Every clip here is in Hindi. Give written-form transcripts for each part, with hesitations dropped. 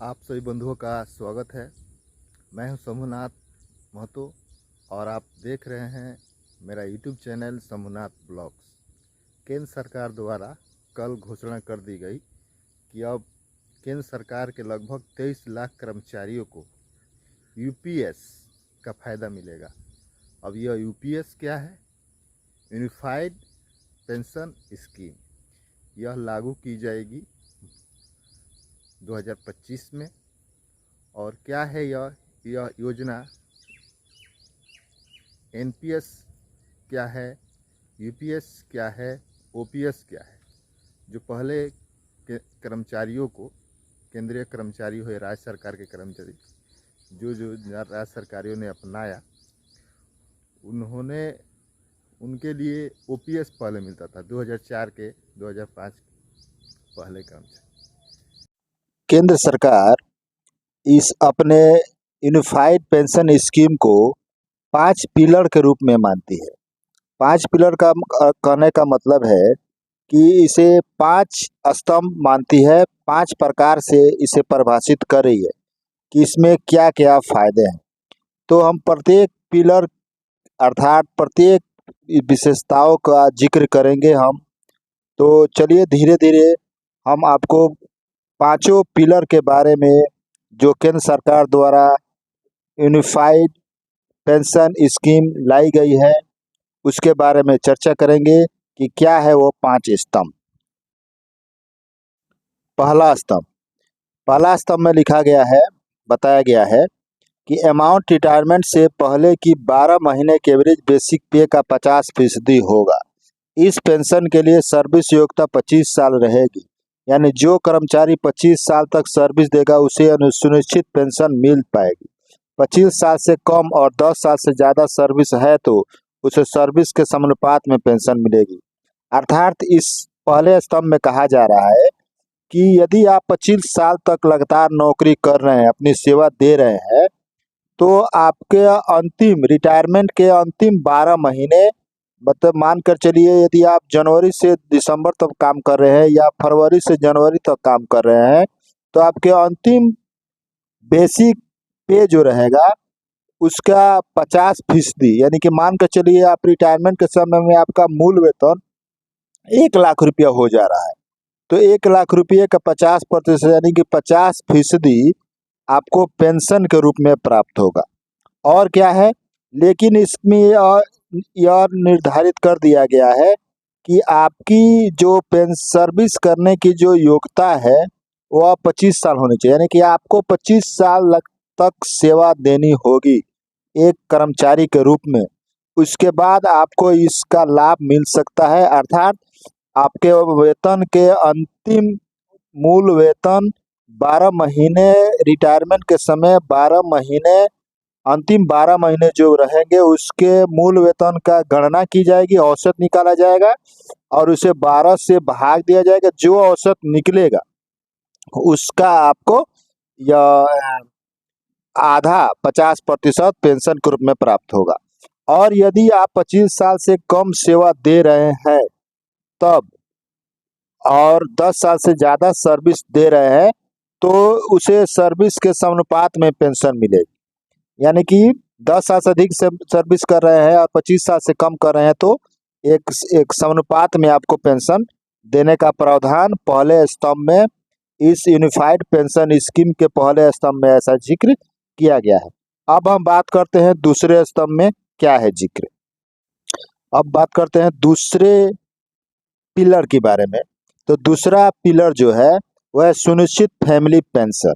आप सभी बंधुओं का स्वागत है। मैं हूं शंभुनाथ महतो और आप देख रहे हैं मेरा यूट्यूब चैनल शंभुनाथ ब्लॉग्स। केंद्र सरकार द्वारा कल घोषणा कर दी गई कि अब केंद्र सरकार के लगभग 23 लाख कर्मचारियों को यूपीएस का फ़ायदा मिलेगा। अब यह यूपीएस क्या है? Unified pension scheme. यह लागू की जाएगी 2025 में। और क्या है यह योजना? एनपीएस क्या है, यूपीएस क्या है, ओपीएस क्या है? जो पहले के कर्मचारियों को, केंद्रीय कर्मचारी हो या राज्य सरकार के कर्मचारी, जो राज्य सरकारियों ने अपनाया, उनके लिए ओपीएस पहले मिलता था 2004 के 2005 पहले कर्मचारी। केंद्र सरकार इस अपने यूनिफाइड पेंशन स्कीम को 5 पिलर के रूप में मानती है। 5 पिलर का कहने का मतलब है कि इसे 5 स्तंभ मानती है, 5 प्रकार से इसे परिभाषित कर रही है कि इसमें क्या क्या फायदे हैं। तो हम प्रत्येक पिलर अर्थात प्रत्येक विशेषताओं का जिक्र करेंगे हम। तो चलिए धीरे धीरे हम आपको पांचों पिलर के बारे में, जो केंद्र सरकार द्वारा यूनिफाइड पेंशन स्कीम लाई गई है, उसके बारे में चर्चा करेंगे कि क्या है वो 5 स्तंभ। पहला स्तंभ में बताया गया है कि अमाउंट रिटायरमेंट से पहले की 12 महीने के एवरेज बेसिक पे का 50% होगा। इस पेंशन के लिए सर्विस योग्यता 25 साल रहेगी, यानी जो कर्मचारी 25 साल तक सर्विस देगा उसे सुनिश्चित पेंशन मिल पाएगी। 25 साल से कम और 10 साल से ज़्यादा सर्विस है तो उसे सर्विस के समानुपात में पेंशन मिलेगी। अर्थात इस पहले स्तंभ में कहा जा रहा है कि यदि आप 25 साल तक लगातार नौकरी कर रहे हैं, अपनी सेवा दे रहे हैं, तो आपके अंतिम रिटायरमेंट के अंतिम 12 महीने, मतलब मान कर चलिए यदि आप जनवरी से दिसंबर तक काम कर रहे हैं या फरवरी से जनवरी तक काम कर रहे हैं, तो आपके अंतिम बेसिक पे जो रहेगा उसका 50%, यानी कि मान कर चलिए आप रिटायरमेंट के समय में आपका मूल वेतन 1 लाख रुपया हो जा रहा है, तो 1 लाख रुपये का 50% यानी कि 50% आपको पेंशन के रूप में प्राप्त होगा। और क्या है, लेकिन इसमें यह निर्धारित कर दिया गया है कि आपकी जो सर्विस करने की जो योग्यता है वह 25 साल होनी चाहिए, यानी कि आपको 25 साल तक सेवा देनी होगी एक कर्मचारी के रूप में। उसके बाद आपको इसका लाभ मिल सकता है, अर्थात आपके वेतन के अंतिम मूल वेतन 12 महीने रिटायरमेंट के समय 12 महीने, अंतिम 12 महीने जो रहेंगे उसके मूल वेतन का गणना की जाएगी, औसत निकाला जाएगा और उसे 12 से भाग दिया जाएगा। जो औसत निकलेगा उसका आपको यह आधा 50% पेंशन के रूप में प्राप्त होगा। और यदि आप 25 साल से कम सेवा दे रहे हैं तब, और 10 साल से ज़्यादा सर्विस दे रहे हैं तो उसे सर्विस के समानुपात में पेंशन मिलेगी, यानी कि 10 साल से अधिक से सर्विस कर रहे हैं और 25 साल से कम कर रहे हैं तो एक समानुपात में आपको पेंशन देने का प्रावधान पहले स्तंभ में, इस यूनिफाइड पेंशन स्कीम के पहले स्तंभ में ऐसा जिक्र किया गया है। अब हम बात करते हैं दूसरे स्तंभ में क्या है जिक्र। अब बात करते हैं दूसरे पिलर के बारे में। तो दूसरा पिलर जो है वह है सुनिश्चित फैमिली पेंशन।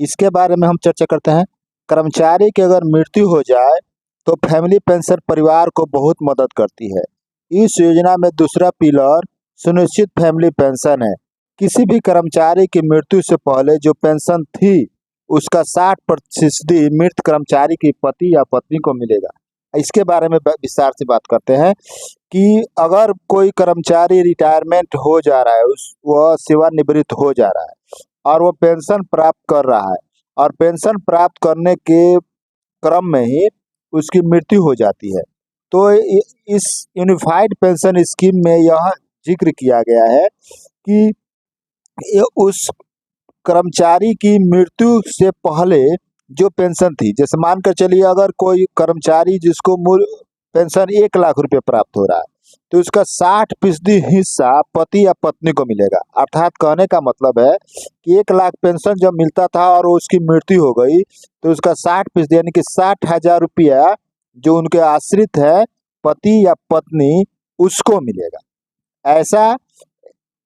इसके बारे में हम चर्चा करते हैं। कर्मचारी की अगर मृत्यु हो जाए तो फैमिली पेंशन परिवार को बहुत मदद करती है। इस योजना में दूसरा पिलर सुनिश्चित फैमिली पेंशन है। किसी भी कर्मचारी की मृत्यु से पहले जो पेंशन थी उसका 60% मृत कर्मचारी की पति या पत्नी को मिलेगा। इसके बारे में विस्तार से बात करते हैं कि अगर कोई कर्मचारी रिटायरमेंट हो जा रहा है, वह सेवानिवृत्त हो जा रहा है और वो पेंशन प्राप्त कर रहा है और पेंशन प्राप्त करने के क्रम में ही उसकी मृत्यु हो जाती है, तो इस यूनिफाइड पेंशन स्कीम में यह जिक्र किया गया है कि उस कर्मचारी की मृत्यु से पहले जो पेंशन थी, जैसे मानकर चलिए अगर कोई कर्मचारी जिसको मूल पेंशन 1 लाख रुपए प्राप्त हो रहा है, तो उसका 60% हिस्सा पति या पत्नी को मिलेगा। अर्थात कहने का मतलब है कि 1 लाख पेंशन जब मिलता था और उसकी मृत्यु हो गई, तो उसका 60% यानी कि 60,000 रुपया जो उनके आश्रित है पति या पत्नी, उसको मिलेगा। ऐसा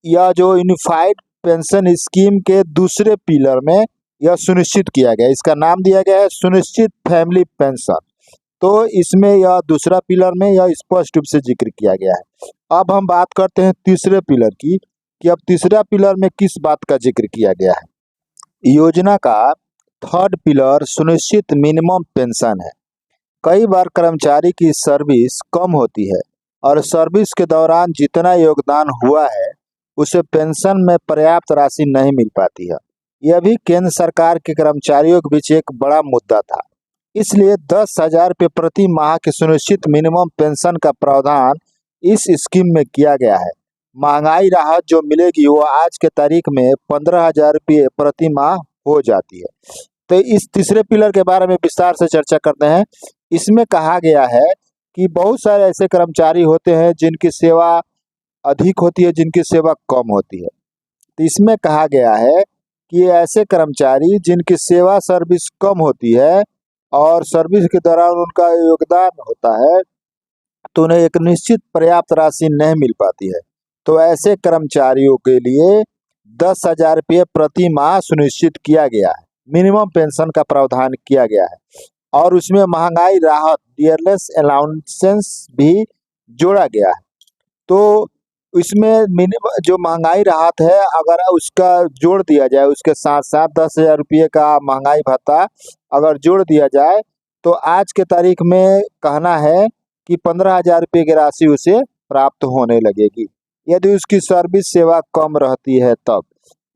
यह जो यूनिफाइड पेंशन स्कीम के दूसरे पिलर में यह सुनिश्चित किया गया। इसका नाम दिया गया है सुनिश्चित फैमिली पेंशन। तो इसमें यह दूसरा पिलर में यह स्पष्ट रूप से जिक्र किया गया है। अब हम बात करते हैं तीसरे पिलर की, कि अब तीसरा पिलर में किस बात का जिक्र किया गया है। योजना का थर्ड पिलर सुनिश्चित मिनिमम पेंशन है। कई बार कर्मचारी की सर्विस कम होती है और सर्विस के दौरान जितना योगदान हुआ है उसे पेंशन में पर्याप्त राशि नहीं मिल पाती है। यह भी केंद्र सरकार के कर्मचारियों के बीच एक बड़ा मुद्दा था। इसलिए 10,000 रुपये प्रति माह के सुनिश्चित मिनिमम पेंशन का प्रावधान इस स्कीम में किया गया है। महंगाई राहत जो मिलेगी वो आज के तारीख में 15,000 रुपये प्रति माह हो जाती है। तो इस तीसरे पिलर के बारे में विस्तार से चर्चा करते हैं। इसमें कहा गया है कि बहुत सारे ऐसे कर्मचारी होते हैं जिनकी सेवा अधिक होती है, जिनकी सेवा कम होती है। तो इसमें कहा गया है कि ऐसे कर्मचारी जिनकी सेवा सर्विस कम होती है और सर्विस के दौरान उनका योगदान होता है, तो उन्हें एक निश्चित पर्याप्त राशि नहीं मिल पाती है, तो ऐसे कर्मचारियों के लिए 10,000 रुपये प्रति माह सुनिश्चित किया गया है। मिनिमम पेंशन का प्रावधान किया गया है और उसमें महंगाई राहत डियरनेस अलाउंसेंस भी जोड़ा गया है। तो इसमें मिनिमम जो महंगाई राहत है अगर उसका जोड़ दिया जाए, उसके साथ साथ 10,000 रुपये का महंगाई भत्ता अगर जोड़ दिया जाए, तो आज के तारीख में कहना है कि 15,000 रुपये की राशि उसे प्राप्त होने लगेगी यदि उसकी सर्विस सेवा कम रहती है। तब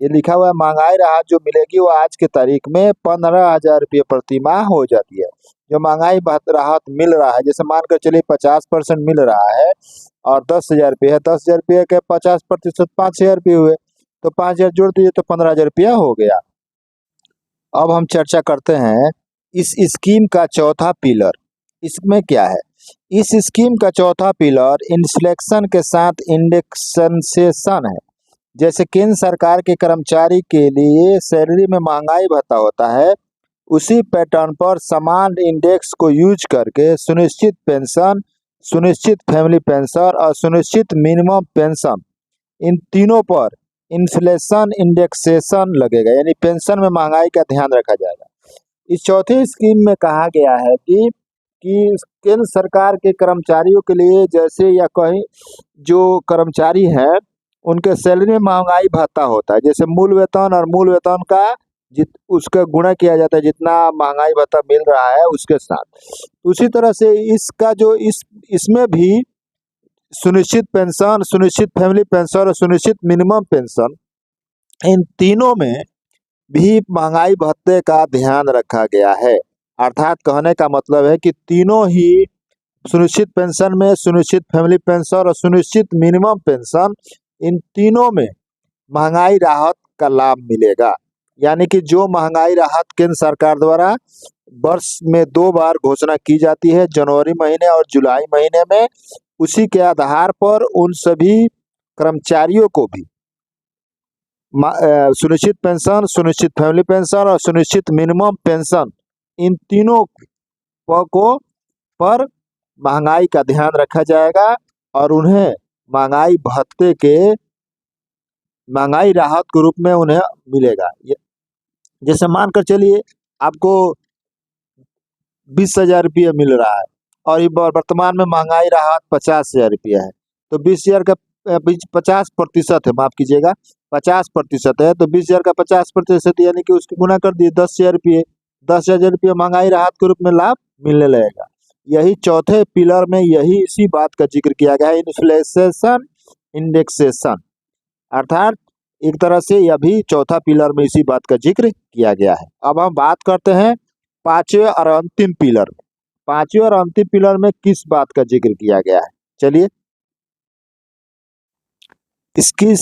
ये लिखा हुआ है महंगाई राहत जो मिलेगी वो आज के तारीख में 15,000 रुपये प्रति माह हो जाती है। जो महंगाई राहत मिल रहा है, जैसे मानकर चलिए 50% मिल रहा है और 10,000 रुपये है, 10,000 रुपये के 50% 5,000 रुपये हुए, तो 5,000 जोड़ दीजिए तो 15,000 रुपया हो गया। अब हम चर्चा करते हैं इस स्कीम का चौथा पिलर। इसमें क्या है? इस स्कीम का चौथा पिलर इन्फ्लेक्शन के साथ इंडेक्सेशन है। जैसे केंद्र सरकार के कर्मचारी के लिए सैलरी में महंगाई भत्ता होता है, उसी पैटर्न पर समान इंडेक्स को यूज करके सुनिश्चित पेंशन, सुनिश्चित फैमिली पेंशन और सुनिश्चित मिनिमम पेंशन, इन तीनों पर इन्फ्लेशन इंडेक्सेशन लगेगा, यानी पेंशन में महंगाई का ध्यान रखा जाएगा। इस चौथे स्कीम में कहा गया है कि केंद्र सरकार के कर्मचारियों के लिए, जैसे या कहीं जो कर्मचारी हैं उनके सैलरी में महंगाई भत्ता होता है, जैसे मूल वेतन और मूल वेतन का उसका गुणा किया जाता है जितना महंगाई भत्ता मिल रहा है उसके साथ। उसी तरह से इसका जो इसमें भी सुनिश्चित पेंशन, सुनिश्चित फैमिली पेंशन और सुनिश्चित मिनिमम पेंशन, इन तीनों में भी महंगाई भत्ते का ध्यान रखा गया है। अर्थात कहने का मतलब है कि तीनों ही सुनिश्चित पेंशन में, सुनिश्चित फैमिली पेंशन और सुनिश्चित मिनिमम पेंशन, इन तीनों में महंगाई राहत का लाभ मिलेगा। यानी कि जो महंगाई राहत केंद्र सरकार द्वारा वर्ष में 2 बार घोषणा की जाती है, जनवरी महीने और जुलाई महीने में, उसी के आधार पर उन सभी कर्मचारियों को भी सुनिश्चित पेंशन, सुनिश्चित फैमिली पेंशन और सुनिश्चित मिनिमम पेंशन, इन तीनों को पर महंगाई का ध्यान रखा जाएगा और उन्हें महंगाई भत्ते के, महंगाई राहत के रूप में उन्हें मिलेगा। जैसे मानकर चलिए आपको 20,000 रुपये मिल रहा है और ये वर्तमान में महंगाई राहत 50,000 रुपया है, तो 20,000 का 50% है, माफ कीजिएगा 50% है, तो 20,000 का 50% यानी कि उसकी गुना कर दिए 10,000 रुपये, 10,000 रुपये महंगाई राहत के रूप में लाभ मिलने लगेगा। यही चौथे पिलर में यही इसी बात का जिक्र किया गया है, इन्फ्लेशन इंडेक्सेशन। अर्थात एक तरह से यह भी चौथा पिलर में इसी बात का जिक्र किया गया है। अब हम बात करते हैं पांचवें और अंतिम पिलर। पांचवें और अंतिम पिलर में किस बात का जिक्र किया गया है, चलिए। इसकी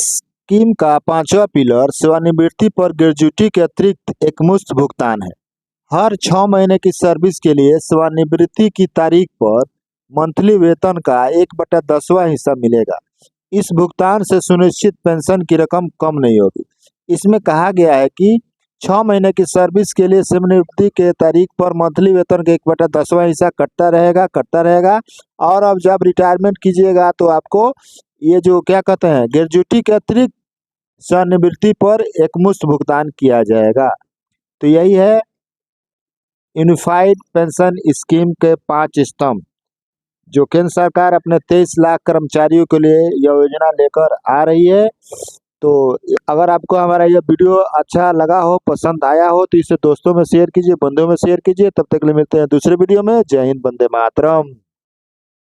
स्कीम का पांचवा पिलर सेवानिवृत्ति पर ग्रेजुटी के अतिरिक्त एकमुश्त भुगतान है। हर 6 महीने की सर्विस के लिए सेवानिवृत्ति की तारीख पर मंथली वेतन का 1/10वां हिस्सा मिलेगा। इस भुगतान से सुनिश्चित पेंशन की रकम कम नहीं होगी। इसमें कहा गया है कि 6 महीने की सर्विस के लिए सेवानिवृत्ति के तारीख पर मंथली वेतन का 1/10वां हिस्सा कटता रहेगा और अब जब रिटायरमेंट कीजिएगा तो आपको ये जो क्या कहते हैं ग्रेजुटी के अतिरिक्त सेवानिवृत्ति पर एकमुश्त भुगतान किया जाएगा। तो यही है यूनिफाइड पेंशन स्कीम के 5 स्तंभ जो केंद्र सरकार अपने 23 लाख कर्मचारियों के लिए यह योजना लेकर आ रही है। तो अगर आपको हमारा यह वीडियो अच्छा लगा हो, पसंद आया हो तो इसे दोस्तों में शेयर कीजिए, बंधुओं में शेयर कीजिए। तब तक के लिए मिलते हैं दूसरे वीडियो में। जय हिंद, वंदे मातरम।